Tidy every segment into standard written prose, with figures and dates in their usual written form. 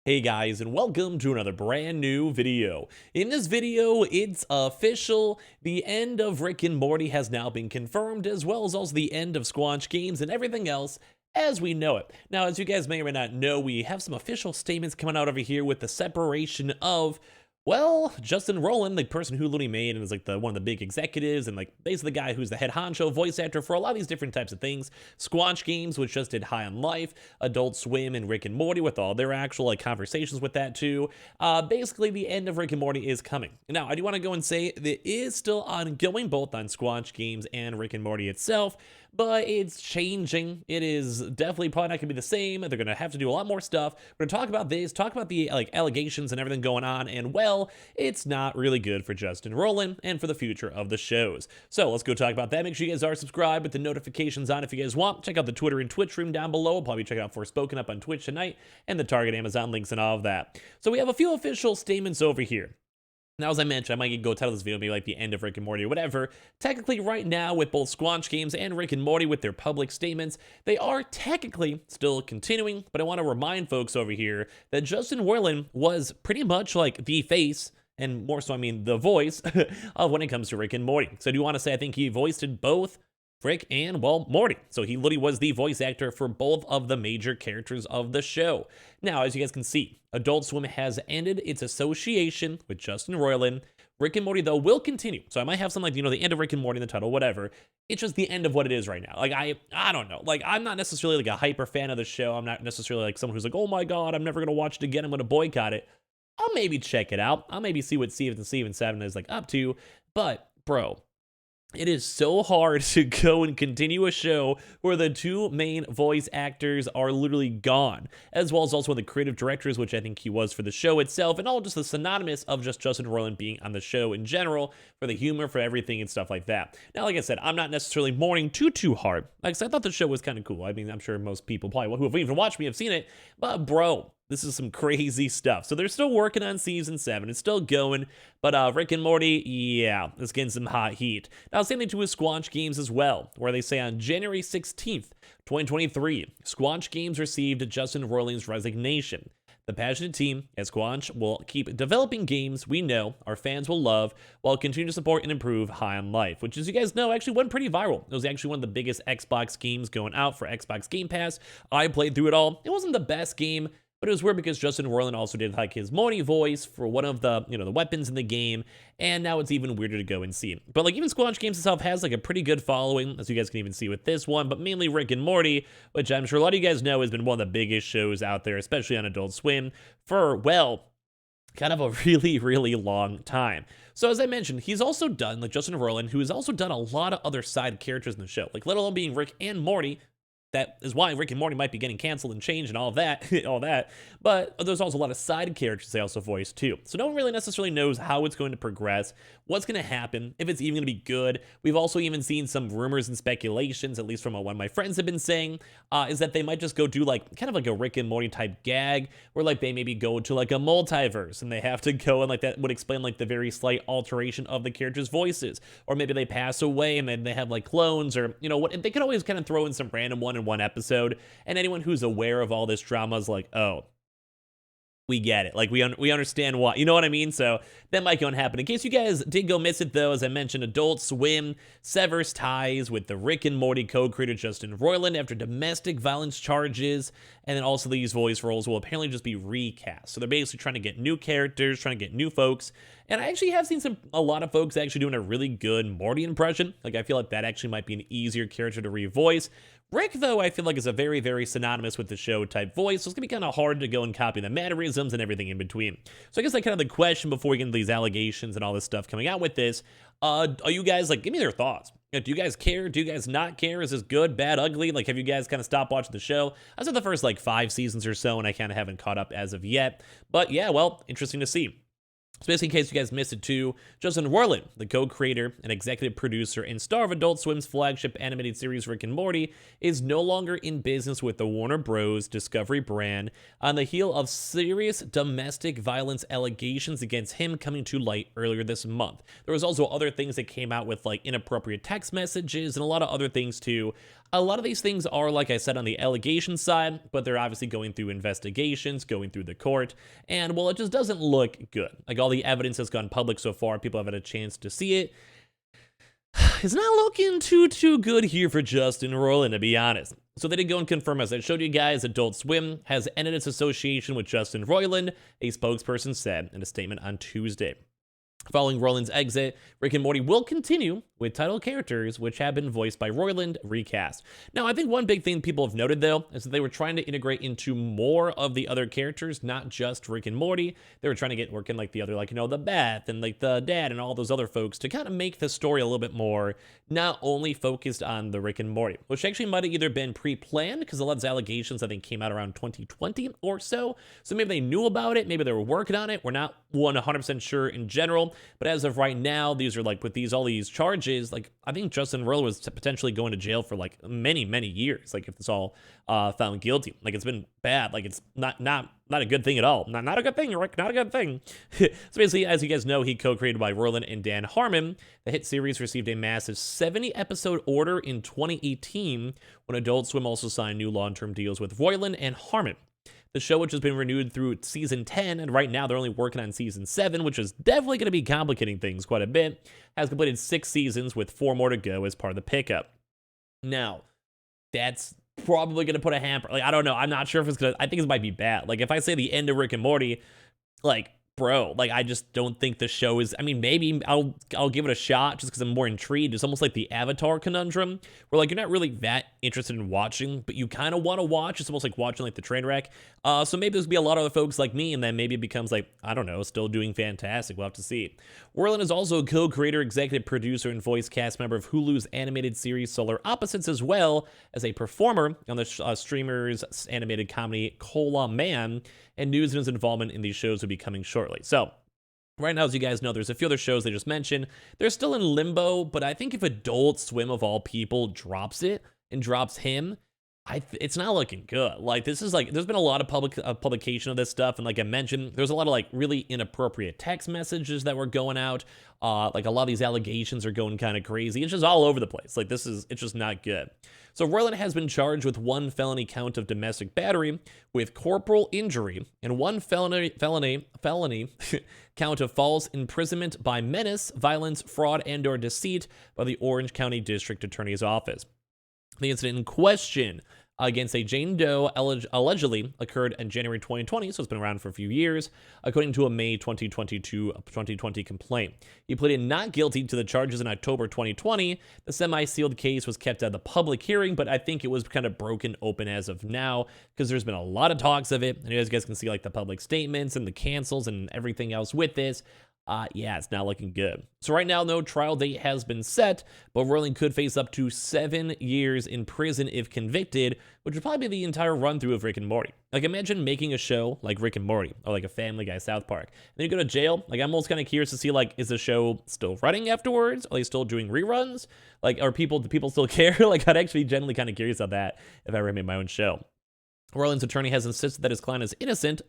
Hey guys, and welcome to another brand new video. In this video, it's official. The end of Rick and Morty has now been confirmed, as well as also the end of Squanch Games and everything else as we know it. Now, as you guys may or may not know, we have some official statements coming out over here with the separation of, well, Justin Roiland, the person who literally made and is like one of the big executives and like basically the guy who's the head honcho voice actor for a lot of these different types of things. Squanch Games, which just did High on Life, Adult Swim, and Rick and Morty with all their actual like conversations with that too. Basically, the end of Rick and Morty is coming. Now, I do want to go and say that it is still ongoing both on Squanch Games and Rick and Morty itself, but it's changing. It is definitely probably not going to be the same. They're going to have to do a lot more stuff. We're going to talk about this, talk about the like allegations and everything going on, and well, it's not really good for Justin Roiland and for the future of the shows. So let's go talk about that. Make sure you guys are subscribed with the notifications on if you guys want. Check out the Twitter and Twitch stream down below. I'll probably check out Forspoken up on Twitch tonight and the Target Amazon links and all of that. So we have a few official statements over here. Now, as I mentioned, I might go title this video maybe like the end of Rick and Morty or whatever. Technically, right now, with both Squanch Games and Rick and Morty with their public statements, they are technically still continuing, but I want to remind folks over here that Justin Roiland was pretty much like the face, and more so, I mean, the voice of when it comes to Rick and Morty. So I do want to say I think he voiced both Rick and, well, Morty. So he literally was the voice actor for both of the major characters of the show. Now, as you guys can see, Adult Swim has ended its association with Justin Roiland. Rick and Morty, though, will continue. So I might have something like, the end of Rick and Morty in the title, whatever. It's just the end of what it is right now. Like, I don't know. Like, I'm not necessarily like a hyper fan of the show. I'm not necessarily like someone who's like, oh my God, I'm never going to watch it again. I'm going to boycott it. I'll maybe check it out. I'll maybe see what Season 7 is like up to. But, bro, it is so hard to go and continue a show where the two main voice actors are literally gone, as well as also one of the creative directors, which I think he was for the show itself, and all just the synonymous of just Justin Roiland being on the show in general, for the humor, for everything, and stuff like that. Now, like I said, I'm not necessarily mourning too hard. Like I said, I thought the show was kind of cool. I mean, I'm sure most people probably who have even watched me have seen it, but bro, this is some crazy stuff. So they're still working on Season 7. It's still going. But Rick and Morty, yeah, it's getting some hot heat. Now, same thing too with Squanch Games as well, where they say on January 16th, 2023, Squanch Games received Justin Roiland's resignation. The passionate team at Squanch will keep developing games we know our fans will love while continuing to support and improve High on Life, which, as you guys know, actually went pretty viral. It was actually one of the biggest Xbox games going out for Xbox Game Pass. I played through it all. It wasn't the best game, but it was weird because Justin Roiland also did like his Morty voice for one of the, the weapons in the game, and now it's even weirder to go and see. But like even Squanch Games itself has like a pretty good following, as you guys can even see with this one, but mainly Rick and Morty, which I'm sure a lot of you guys know has been one of the biggest shows out there, especially on Adult Swim, for, well, kind of a really long time. So as I mentioned, he's also done, like Justin Roiland, who has also done a lot of other side characters in the show, like let alone being Rick and Morty. That is why Rick and Morty might be getting canceled and changed and all of that, But there's also a lot of side characters they also voice too. So no one really necessarily knows how it's going to progress, what's going to happen, if it's even going to be good. We've also even seen some rumors and speculations, at least from what one of my friends have been saying, is that they might just go do like kind of like a Rick and Morty type gag, where like they maybe go to like a multiverse and they have to go and like that would explain like the very slight alteration of the characters' voices, or maybe they pass away and then they have like clones, or what they could always kind of throw in some random one in one episode, and anyone who's aware of all this drama is like, oh, we get it. Like, we understand why. You know what I mean? So that might go and happen. In case you guys did go miss it, though, as I mentioned, Adult Swim severs ties with the Rick and Morty co-creator Justin Roiland after domestic violence charges, and then also these voice roles will apparently just be recast. So they're basically trying to get new characters, trying to get new folks, and I actually have seen a lot of folks actually doing a really good Morty impression. Like, I feel like that actually might be an easier character to revoice. Rick, though, I feel like is a very synonymous with the show type voice, so it's gonna be kind of hard to go and copy the mannerisms and everything in between. So I guess like kind of the question before we get into these allegations and all this stuff coming out with this, are you guys, like, give me your thoughts. Do you guys care? Do you guys not care? Is this good, bad, ugly? Like, have you guys kind of stopped watching the show? I said the first like 5 seasons or so, and I kind of haven't caught up as of yet. But yeah, well, interesting to see. So basically, in case you guys missed it too, Justin Roiland, the co-creator and executive producer and star of Adult Swim's flagship animated series Rick and Morty, is no longer in business with the Warner Bros. Discovery brand on the heel of serious domestic violence allegations against him coming to light earlier this month. There was also other things that came out with like inappropriate text messages and a lot of other things too. A lot of these things are, like I said, on the allegation side, but they're obviously going through investigations, going through the court, and well, it just doesn't look good. Like all the evidence has gone public so far, people have had a chance to see it. It's not looking too good here for Justin Roiland, to be honest. So they did go and confirm, as I showed you guys, Adult Swim has ended its association with Justin Roiland, a spokesperson said in a statement on Tuesday. Following Roiland's exit, Rick and Morty will continue with title characters which have been voiced by Roiland recast. Now, I think one big thing people have noted, though, is that they were trying to integrate into more of the other characters, not just Rick and Morty. They were trying to get working like the other, like, you know, the Beth and like the dad and all those other folks to kind of make the story a little bit more not only focused on the Rick and Morty, which actually might have either been pre-planned because a lot of these allegations, I think, came out around 2020 or so. So maybe they knew about it. Maybe they were working on it. We're not 100% sure in general. But as of right now, these are like with all these charges, like I think Justin Roiland was potentially going to jail for like many years. Like if it's all found guilty, like it's been bad. Like it's not a good thing at all. Not a good thing, Rick. Not a good thing. So basically, as you guys know, he co-created by Roiland and Dan Harmon. The hit series received a massive 70-episode order in 2018 when Adult Swim also signed new long-term deals with Roiland and Harmon. The show, which has been renewed through season 10, and right now they're only working on season 7, which is definitely going to be complicating things quite a bit, has completed 6 seasons with 4 more to go as part of the pickup. Now, that's probably going to put a hamper. Like, I don't know. I'm not sure if it's going to, I think it might be bad. Like, if I say the end of Rick and Morty, like, bro, like, I just don't think the show is, I mean, maybe I'll give it a shot just because I'm more intrigued. It's almost like the Avatar conundrum, where, like, you're not really that interested in watching, but you kind of want to watch. It's almost like watching, like, the train wreck. So maybe there's going to be a lot of other folks like me, and then maybe it becomes, like, I don't know, still doing fantastic. We'll have to see. Roiland is also a co-creator, executive producer, and voice cast member of Hulu's animated series Solar Opposites, as well as a performer on the streamer's animated comedy Cola Man, and news and his involvement in these shows will be coming shortly. So, right now, as you guys know, there's a few other shows they just mentioned. They're still in limbo, but I think if Adult Swim, of all people, drops it and drops him, it's not looking good. Like, this is like, there's been a lot of publication of this stuff, and like I mentioned, there's a lot of like really inappropriate text messages that were going out. Like a lot of these allegations are going kind of crazy. It's just all over the place. Like it's just not good. So Roiland has been charged with 1 felony count of domestic battery with corporal injury and 1 felony count of false imprisonment by menace, violence, fraud, and/or deceit by the Orange County District Attorney's Office. The incident in question against a Jane Doe allegedly occurred in January 2020, so it's been around for a few years, according to a May 2020 complaint. He pleaded not guilty to the charges in October 2020. The semi-sealed case was kept at the public hearing, but I think it was kind of broken open as of now because there's been a lot of talks of it. And as you guys can see, like the public statements and the cancels and everything else with this. Yeah, it's not looking good. So right now, no trial date has been set, but Roiland could face up to 7 years in prison if convicted, which would probably be the entire run-through of Rick and Morty. Like, imagine making a show like Rick and Morty, or like a Family Guy South Park. Then you go to jail. Like, I'm almost kind of curious to see, like, is the show still running afterwards? Are they still doing reruns? Like, do people still care? Like, I'd actually be genuinely kind of curious about that if I ever made my own show. Roiland's attorney has insisted that his client is innocent,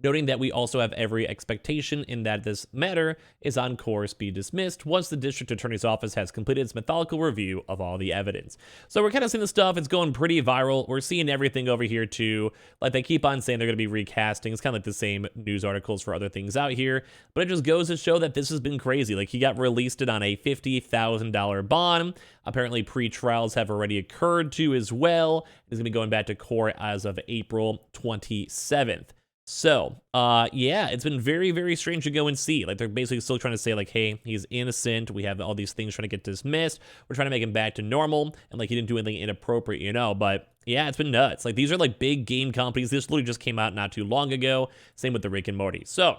noting that we also have every expectation in that this matter is on course be dismissed once the district attorney's office has completed its methodical review of all the evidence. So we're kind of seeing this stuff. It's going pretty viral. We're seeing everything over here too. Like they keep on saying they're going to be recasting. It's kind of like the same news articles for other things out here, but it just goes to show that this has been crazy. Like he got released on a $50,000 bond. Apparently pre-trials have already occurred too as well. He's going to be going back to court as of April 27th. So, yeah, it's been very, very strange to go and see. Like, they're basically still trying to say, like, hey, he's innocent. We have all these things trying to get dismissed. We're trying to make him back to normal. And, like, he didn't do anything inappropriate, you know? But, yeah, it's been nuts. Like, these are, like, big game companies. This literally just came out not too long ago. Same with the Rick and Morty. So,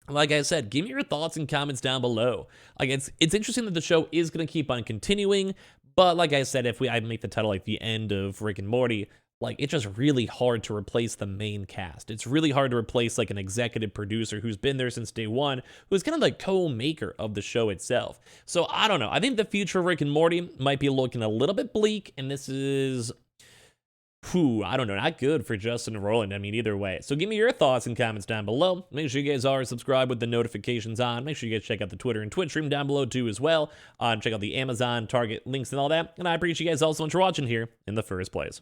like I said, give me your thoughts and comments down below. Like, it's interesting that the show is going to keep on continuing. But, like I said, if I make the title, like, the end of Rick and Morty, like, it's just really hard to replace the main cast. It's really hard to replace, like, an executive producer who's been there since day one, who's kind of the co-maker of the show itself. So, I don't know. I think the future of Rick and Morty might be looking a little bit bleak, and this is... I don't know, not good for Justin and Roland. I mean, either way. So give me your thoughts and comments down below. Make sure you guys are subscribed with the notifications on. Make sure you guys check out the Twitter and Twitch stream down below too as well. Check out the Amazon, Target links and all that. And I appreciate you guys all so much for watching here in the first place.